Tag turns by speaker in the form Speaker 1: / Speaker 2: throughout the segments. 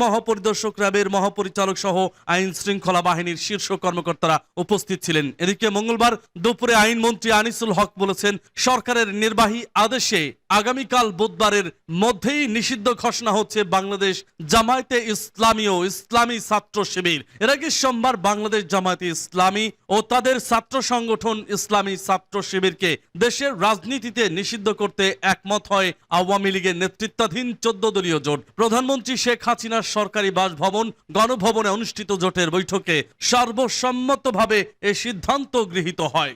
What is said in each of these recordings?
Speaker 1: মহাপরিদর্শক র্যাবের মহাপরিচালক সহ আইন শৃঙ্খলা বাহিনীর শীর্ষ কর্মকর্তারা উপস্থিত ছিলেন। এদিকে মঙ্গলবার দুপুরে আইনমন্ত্রী আনিসুল হক বলেছেন, সরকারের নির্বাহী আদেশে আগামীকাল বুধবারের মধ্যেই নিষিদ্ধ ঘোষণা হচ্ছে বাংলাদেশ জামায়াতে ইসলামী ও ইসলামী ছাত্র শিবির। এর আগে সোমবার বাংলাদেশ জামায়াতে ইসলামী ও তাদের ছাত্র সংগঠন ইসলামী ছাত্র শিবিরকে দেশের রাজনীতিতে নিষিদ্ধ করতে একমত হয় আওয়ামী লীগের নেতৃত্বাধীন 14 দলীয় জোট। প্রধানমন্ত্রী শেখ হাসিনার সরকারি বাসভবন গণভবনে অনুষ্ঠিত জোটের বৈঠকে সর্বসম্মতভাবে এ সিদ্ধান্ত গৃহীত হয়।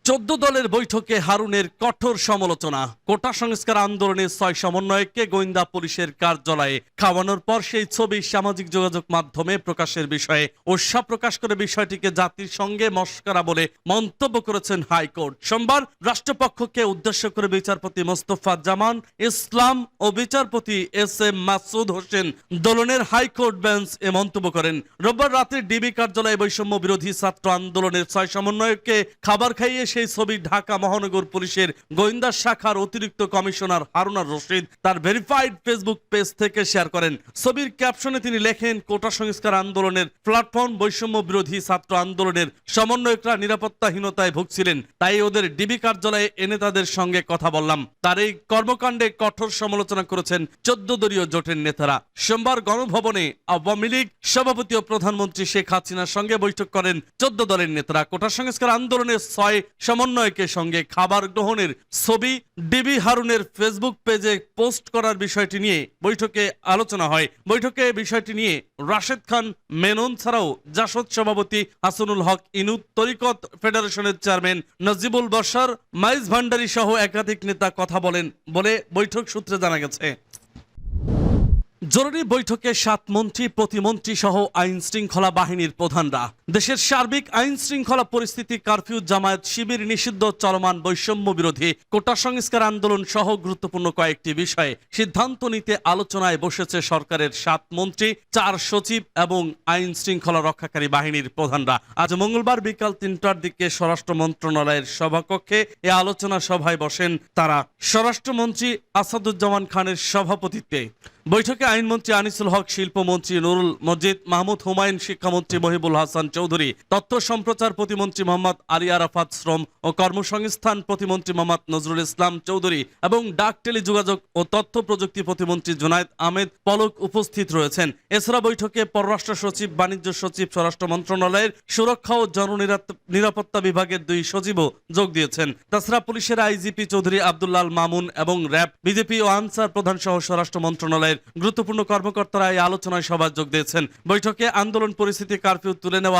Speaker 1: 14 দলের বৈঠকে হারুনের কঠোর সমালোচনা। কোটা সংস্কার আন্দোলনের 6 সমন্বয়ককে গোয়েন্দা পুলিশের কার্যালয়ে খাওয়ানোর পর সেই ছবি সামাজিক যোগাযোগ মাধ্যমে প্রকাশের বিষয়ে উৎসাহ প্রকাশ করে বিষয়টিকে জাতির সঙ্গে মস্করা বলে মন্তব্য করেছেন হাইকোর্ট। সোমবার রাষ্ট্রপক্ষকে উদ্দেশ্য করে বিচারপতি মোস্তফা জামান ইসলাম ও বিচারপতি SM মাসুদ হোসেন দোলনের হাইকোর্ট বেঞ্চ এ মন্তব্য করেন। রোববার রাতে ডিবি কার্যালয়ে বৈষম্য বিরোধী ছাত্র আন্দোলনের 6 সমন্বয়ককে খাবার খাইয়ে সেই ছবি ঢাকা মহানগর পুলিশের গোয়েন্দা শাখার অতিরিক্ত কমিশনার হারুনার রশিদ তার ভেরিফাইড ফেসবুক পেজ থেকে শেয়ার করেন। ছবির ক্যাপশনে তিনি লেখেন, কোটা সংস্কার আন্দোলনের প্ল্যাটফর্ম বৈষম্য বিরোধী ছাত্র আন্দোলনের সমন্বয়করা নিরাপত্তাহীনতায় ভুগছিলেন, তাই ওদের ডিবি কার্যালয়ে এনে তাদের সঙ্গে কথা বললাম। তার এই কর্মকাণ্ডে কঠোর সমালোচনা করেছেন 14 দলীয় জোটের নেতারা। সোমবার গণভবনে আওয়ামী লীগ সভাপতি ও প্রধানমন্ত্রী শেখ হাসিনার সঙ্গে বৈঠক করেন 14 দলের নেতারা। কোটা সংস্কার আন্দোলনের 6 সমন্বয়কের সঙ্গে খাবার গ্রহণের ছবি ডিবি হারুনের ফেসবুক পেজে পোস্ট করার বিষয়টি নিয়ে বৈঠকে আলোচনা হয়। বৈঠকে বিষয়টি নিয়ে রাশেদ খান মেনন ছাড়াও জাসদ সভাপতি হাসানুল হক ইনু, তরিকত ফেডারেশনের চেয়ারম্যান নজিবুল বশর, মাইজ ভান্ডারী সহ একাধিক নেতা কথা বলেন বলে বৈঠক সূত্রে জানা গেছে। জরুরি বৈঠকে 7 মন্ত্রী, প্রতিমন্ত্রী সহ আইন শৃঙ্খলা বাহিনীর প্রধানরা দেশের সার্বিক আইন শৃঙ্খলা পরিস্থিতি, কারফিউ, জামায়াত শিবির নিষিদ্ধ, চলমান বৈষম্য বিরোধী কোটা সংস্কার আন্দোলন সহ গুরুত্বপূর্ণ কয়েকটি বিষয়ে সিদ্ধান্ত নিতে আলোচনায় বসেছে সরকারের 7 মন্ত্রী, 4 সচিব এবং আইন শৃঙ্খলা রক্ষাকারী বাহিনীর প্রধানরা। আজ মঙ্গলবার বিকাল 3টার দিকে স্বরাষ্ট্র মন্ত্রণালয়ের সভাকক্ষে এ আলোচনা সভায় বসেন তারা। স্বরাষ্ট্রমন্ত্রী আসাদুজ্জামান খানের সভাপতিত্বে বৈঠকে আইনমন্ত্রী আনিসুল হক, শিল্পমন্ত্রী নুরুল মজিদ, মাহমুদ হুমায়ুন, শিক্ষামন্ত্রী মহিবুল হাসান চৌধুরী, তথ্য সম্প্রচার প্রতিমন্ত্রী মোহাম্মদ আলী আরাফাত, শ্রম ও কর্মসংস্থান প্রতিমন্ত্রী মোহাম্মদ নজরুল ইসলাম চৌধুরী এবং ডাক টেলিযোগাযোগ ও তথ্য প্রযুক্তি প্রতিমন্ত্রী জুনায়েদ আহমেদ পলক উপস্থিত রয়েছেন। এছাড়া বৈঠকে পররাষ্ট্র সচিব, বাণিজ্য সচিব, স্বরাষ্ট্র মন্ত্রণালয়ের সুরক্ষা ও জননিরাপত্তা বিভাগের 2 সচিবও যোগ দিয়েছেন। তাছাড়া পুলিশের আইজিপি চৌধুরী আব্দুল্লাল মামুন এবং র্যাব, বিজেপি ও আনসার প্রধান সহ স্বরাষ্ট্র মন্ত্রণালয়ের গুরুত্বপূর্ণ কর্মকর্তারা এই আলোচনায় সভায় যোগ দিয়েছেন। বৈঠকে আন্দোলন পরিস্থিতি, কারফিউ তুলে নেওয়া